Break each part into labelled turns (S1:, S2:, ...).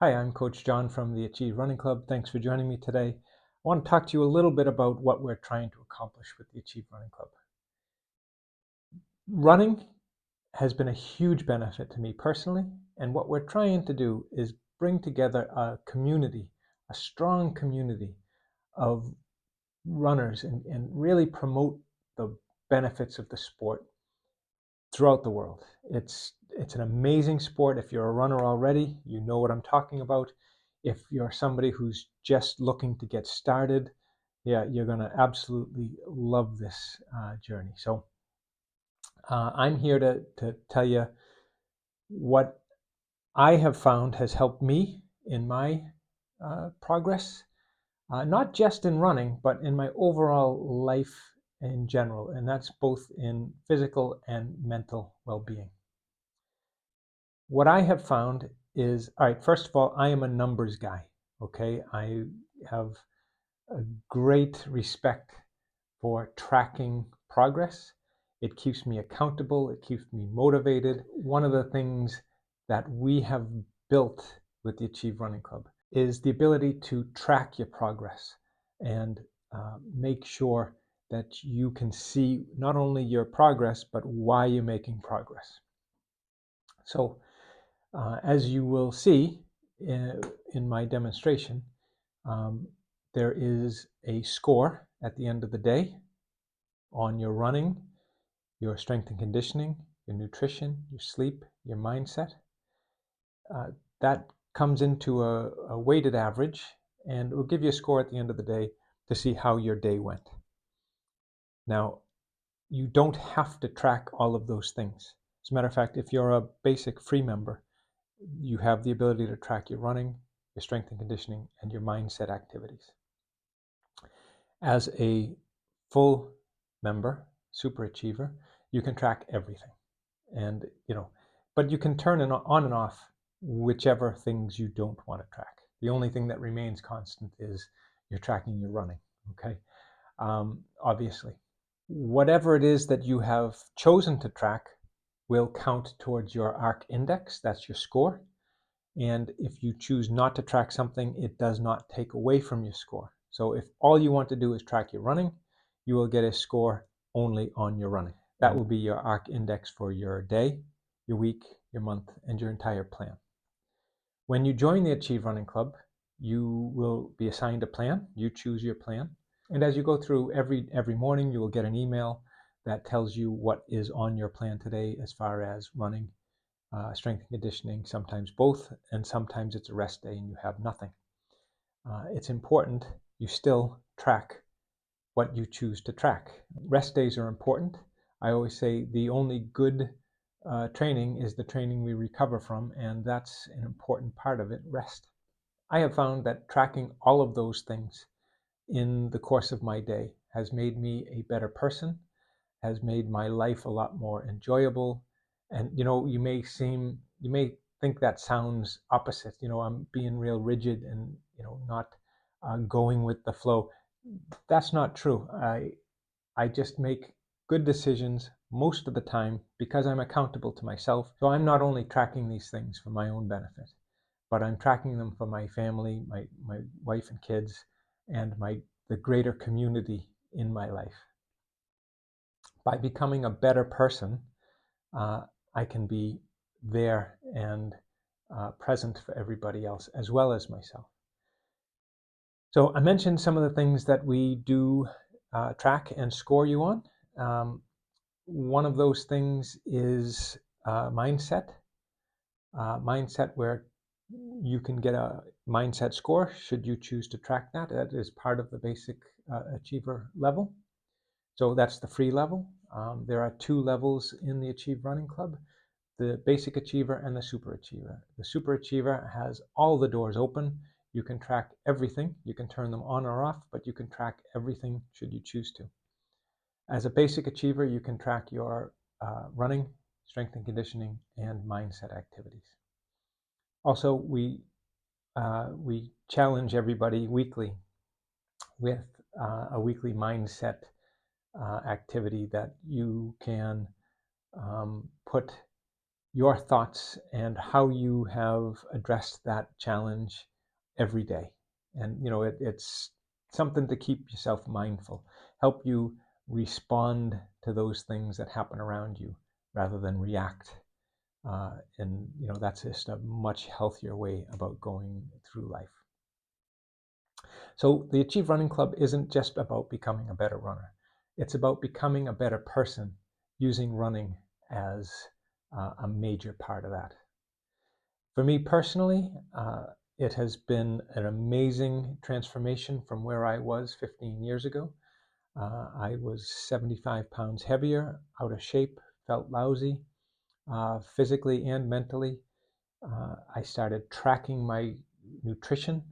S1: Hi, I'm Coach John from the Achieve Running Club. Thanks for joining me today. I want to talk to you a little bit about what we're trying to accomplish with the Achieve Running Club. Running has been a huge benefit to me personally, and what we're trying to do is bring together a community, a strong community of runners and really promote the benefits of the sport throughout the world. It's an amazing sport. If you're a runner already, you know what I'm talking about. If you're somebody who's just looking to get started, yeah, you're going to absolutely love this journey. So I'm here to tell you what I have found has helped me in my progress, not just in running, but in my overall life in general, and that's both in physical and mental well-being. What I have found is, all right, first of all, I am a numbers guy, okay? I have a great respect for tracking progress. It keeps me accountable. It keeps me motivated. One of the things that we have built with the Achieve Running Club is the ability to track your progress and make sure that you can see not only your progress, but why you're making progress. So as you will see in my demonstration, there is a score at the end of the day on your running, your strength and conditioning, your nutrition, your sleep, your mindset. That comes into a weighted average, and it will give you a score at the end of the day to see how your day went. Now, you don't have to track all of those things. As a matter of fact, if you're a basic free member, you have the ability to track your running, your strength and conditioning, and your mindset activities. As a full member, super achiever, you can track everything. And, but you can turn on and off whichever things you don't want to track. The only thing that remains constant is you're tracking your running, okay? Obviously. Whatever it is that you have chosen to track will count towards your ARC index, that's your score. And if you choose not to track something, it does not take away from your score. So if all you want to do is track your running, you will get a score only on your running. That will be your ARC index for your day, your week, your month, and your entire plan. When you join the Achieve Running Club, you will be assigned a plan. You choose your plan. And as you go through every morning, you will get an email that tells you what is on your plan today as far as running, strength and conditioning, sometimes both, and sometimes it's a rest day and you have nothing. It's important you still track what you choose to track. Rest days are important. I always say the only good training is the training we recover from, and that's an important part of it, rest. I have found that tracking all of those things in the course of my day has made me a better person, has made my life a lot more enjoyable. And you may think that sounds opposite. I'm being real rigid and not going with the flow. That's not true. I just make good decisions most of the time because I'm accountable to myself. So I'm not only tracking these things for my own benefit, but I'm tracking them for my family, my wife and kids, and the greater community in my life. By becoming a better person, I can be there and present for everybody else as well as myself. So I mentioned some of the things that we do track and score you on. One of those things is mindset. Mindset where you can get a mindset score should you choose to track that. That is part of the basic achiever level. So that's the free level. There are two levels in the Achieve Running Club, the basic achiever and the super achiever. The super achiever has all the doors open. You can track everything. You can turn them on or off, but you can track everything should you choose to. As a basic achiever, you can track your running, strength and conditioning, and mindset activities. Also, we challenge everybody weekly with a weekly mindset activity that you can put your thoughts and how you have addressed that challenge every day. And it's something to keep yourself mindful, help you respond to those things that happen around you rather than react. And that's just a much healthier way about going through life. So the Achieve Running Club isn't just about becoming a better runner. It's about becoming a better person using running as a major part of that. For me personally, it has been an amazing transformation from where I was 15 years ago. I was 75 pounds heavier, out of shape, felt lousy, physically and mentally. I started tracking my nutrition.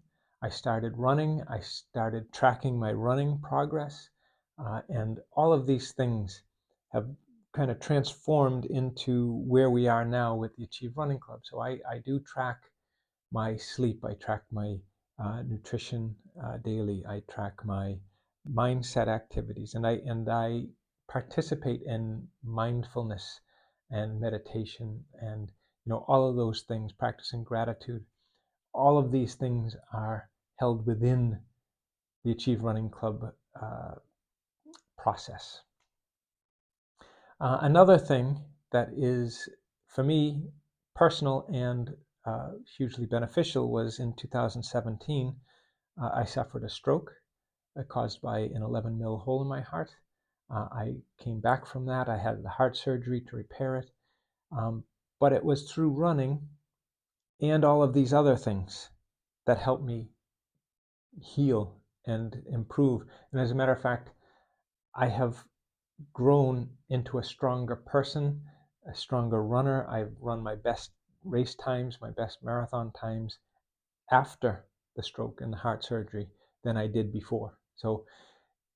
S1: I started running. I started tracking my running progress. And all of these things have kind of transformed into where we are now with the Achieve Running Club. So I do track my sleep. I track my nutrition daily. I track my mindset activities, and I participate in mindfulness and meditation, and all of those things, practicing gratitude. All of these things are held within the Achieve Running Club process. Another thing that is, for me, personal and hugely beneficial was in 2017, I suffered a stroke caused by an 11 mil hole in my heart. I came back from that. I had the heart surgery to repair it. But it was through running and all of these other things that helped me heal and improve. And as a matter of fact, I have grown into a stronger person, a stronger runner. I've run my best race times, my best marathon times after the stroke and the heart surgery than I did before. So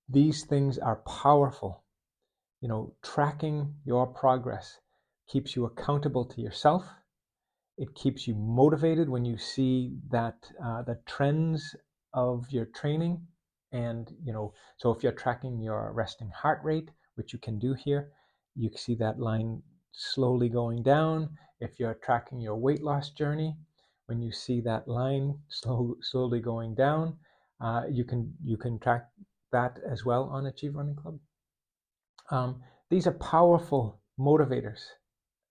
S1: these things are powerful. Tracking your progress keeps you accountable to yourself. It keeps you motivated when you see that the trends of your training. And so if you're tracking your resting heart rate, which you can do here, you can see that line slowly going down. If you're tracking your weight loss journey, when you see that line slowly going down, you can track that as well on Achieve Running Club. These are powerful motivators.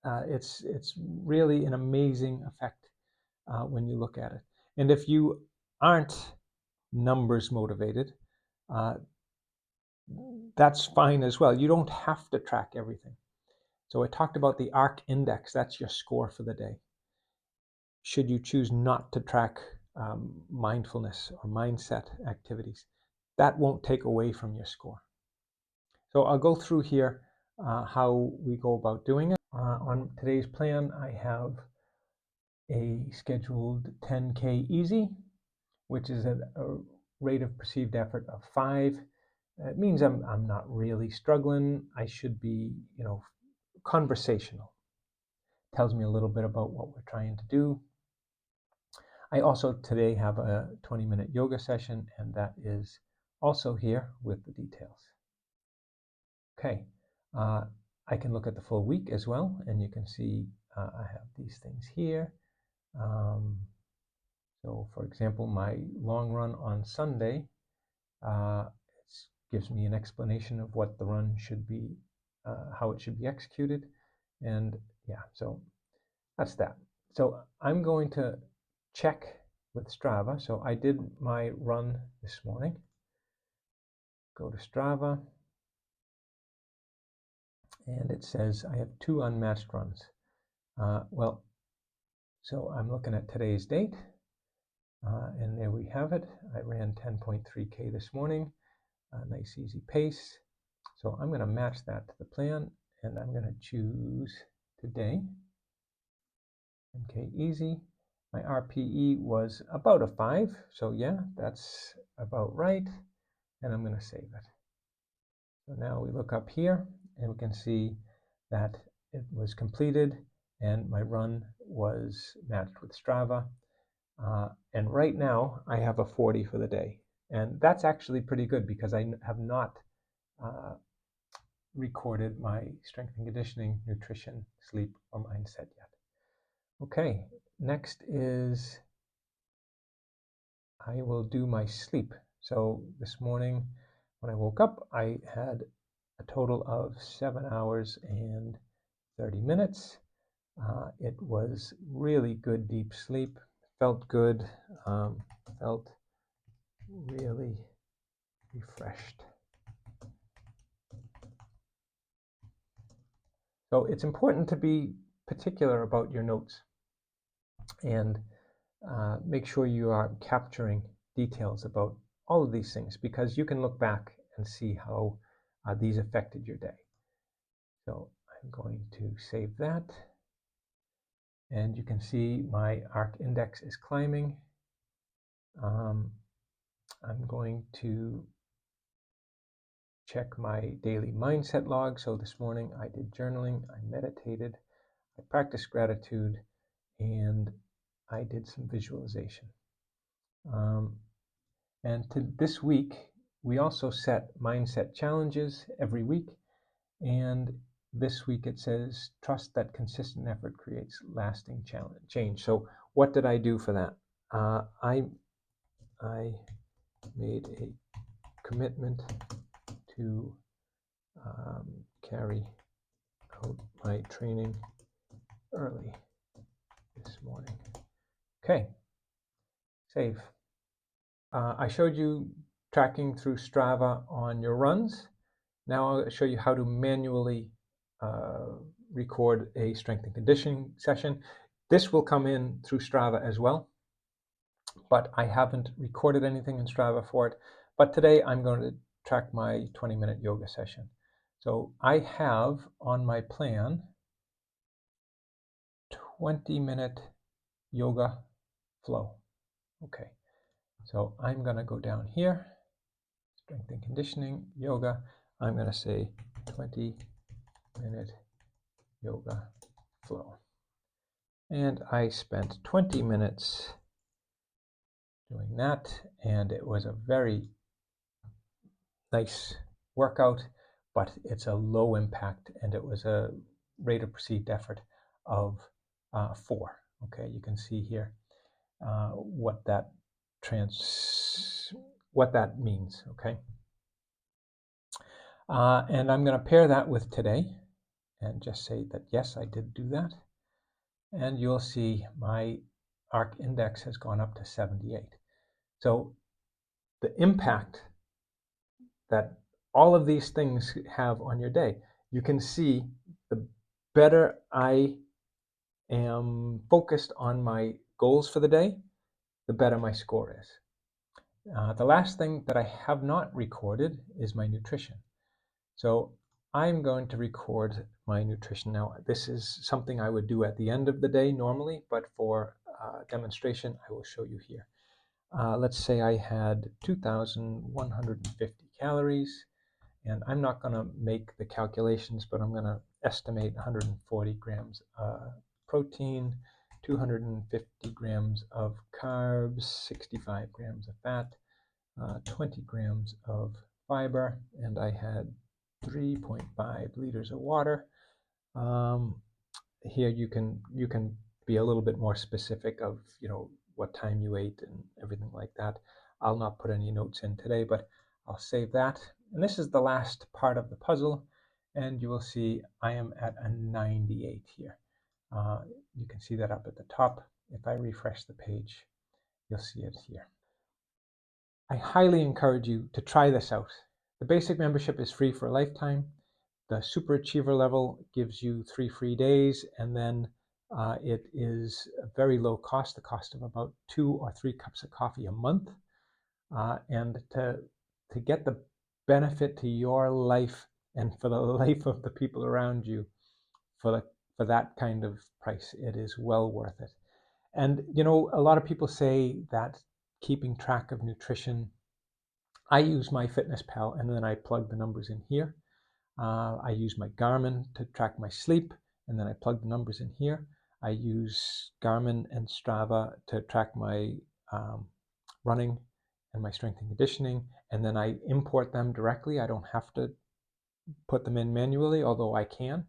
S1: It's really an amazing effect when you look at it. And if you aren't numbers motivated, that's fine as well. You don't have to track everything. So I talked about the ARC index. That's your score for the day. Should you choose not to track mindfulness or mindset activities, that won't take away from your score. So I'll go through here how we go about doing it. On today's plan, I have a scheduled 10K easy, which is at a rate of perceived effort of 5. It means I'm not really struggling. I should be, conversational. Tells me a little bit about what we're trying to do. I also today have a 20-minute yoga session, and that is also here with the details. Okay, I can look at the full week as well, and you can see I have these things here. So for example, my long run on Sunday gives me an explanation of what the run should be, how it should be executed. And yeah, so that's that. So I'm going to check with Strava. So I did my run this morning. Go to Strava. And it says I have 2 unmatched runs. So I'm looking at today's date. And there we have it. I ran 10.3K this morning. A nice easy pace. So I'm going to match that to the plan, and I'm going to choose today 10K easy. My RPE was about a 5, so yeah, that's about right, and I'm going to save it. So now we look up here, and we can see that it was completed, and my run was matched with Strava. And right now, I have a 40 for the day. And that's actually pretty good because I have not recorded my strength and conditioning, nutrition, sleep, or mindset yet. Okay, next is I will do my sleep. So this morning when I woke up, I had a total of 7 hours and 30 minutes. It was really good deep sleep. Felt good. Felt really refreshed. So it's important to be particular about your notes and make sure you are capturing details about all of these things, because you can look back and see how these affected your day. So I'm going to save that. And you can see my ARC index is climbing. I'm going to check my daily mindset log. So this morning I did journaling, I meditated, I practiced gratitude, and I did some visualization. And this week, we also set mindset challenges every week. And this week it says, trust that consistent effort creates lasting change. So what did I do for that? I made a commitment to carry out my training early this morning. Okay, save. I showed you tracking through Strava on your runs. Now I'll show you how to manually record a strength and conditioning session. This will come in through Strava as well, but I haven't recorded anything in Strava for it. But today I'm going to track my 20-minute yoga session. So I have on my plan 20-minute yoga flow. Okay, so I'm going to go down here, strength and conditioning, yoga. I'm going to say 20-minute yoga flow. And I spent 20 minutes doing that, and it was a very nice workout, but it's a low impact, and it was a rate of perceived effort of 4. Okay, you can see here what that means. Okay, and I'm going to pair that with today, and just say that yes, I did do that, and you'll see my ARC index has gone up to 78. So the impact that all of these things have on your day, you can see the better I am focused on my goals for the day, the better my score is. The last thing that I have not recorded is my nutrition. So I'm going to record my nutrition. Now, this is something I would do at the end of the day normally, but for demonstration, I will show you here. Let's say I had 2,150 calories, and I'm not going to make the calculations, but I'm going to estimate 140 grams protein, 250 grams of carbs, 65 grams of fat, 20 grams of fiber, and I had 3.5 liters of water. Here you can be a little bit more specific of what time you ate and everything like that. I'll not put any notes in today, but I'll save that. And this is the last part of the puzzle, and you will see I am at a 98 here. You can see that up at the top. If I refresh the page, you'll see it here. I highly encourage you to try this out. The basic membership is free for a lifetime. The super achiever level gives you 3 free days, and then it is a very low cost, the cost of about 2 or 3 cups of coffee a month. And to get the benefit to your life and for the life of the people around you for that kind of price, it is well worth it. And a lot of people say that keeping track of nutrition, I use MyFitnessPal and then I plug the numbers in here. I use my Garmin to track my sleep, and then I plug the numbers in here. I use Garmin and Strava to track my running and my strength and conditioning, and then I import them directly. I don't have to put them in manually, although I can.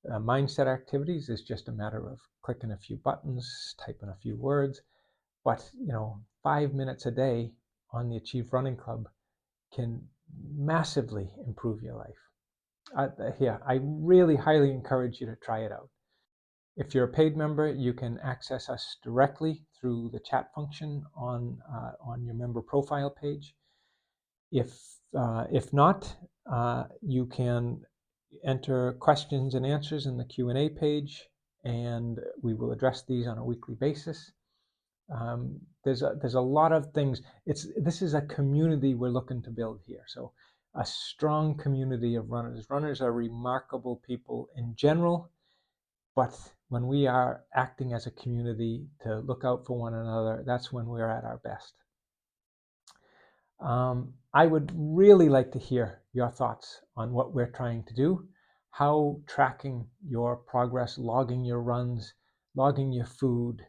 S1: Mindset activities is just a matter of clicking a few buttons, typing a few words. But 5 minutes a day on the Achieve Running Club can massively improve your life. I really highly encourage you to try it out. If you're a paid member, you can access us directly through the chat function on your member profile page. If not, you can enter questions and answers in the Q&A page, and we will address these on a weekly basis. There's a lot of things. This is a community we're looking to build here. So a strong community of runners. Runners are remarkable people in general, but when we are acting as a community to look out for one another, that's when we're at our best. I would really like to hear your thoughts on what we're trying to do, how tracking your progress, logging your runs, logging your food,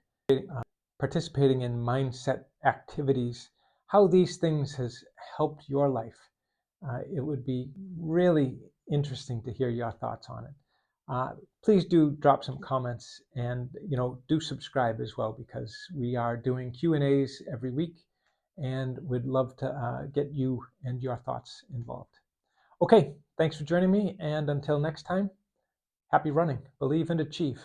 S1: participating in mindset activities, how these things has helped your life. It would be really interesting to hear your thoughts on it. Please do drop some comments, and do subscribe as well, because we are doing Q&As every week, and we'd love to get you and your thoughts involved. Okay, thanks for joining me, and until next time, happy running. Believe and achieve.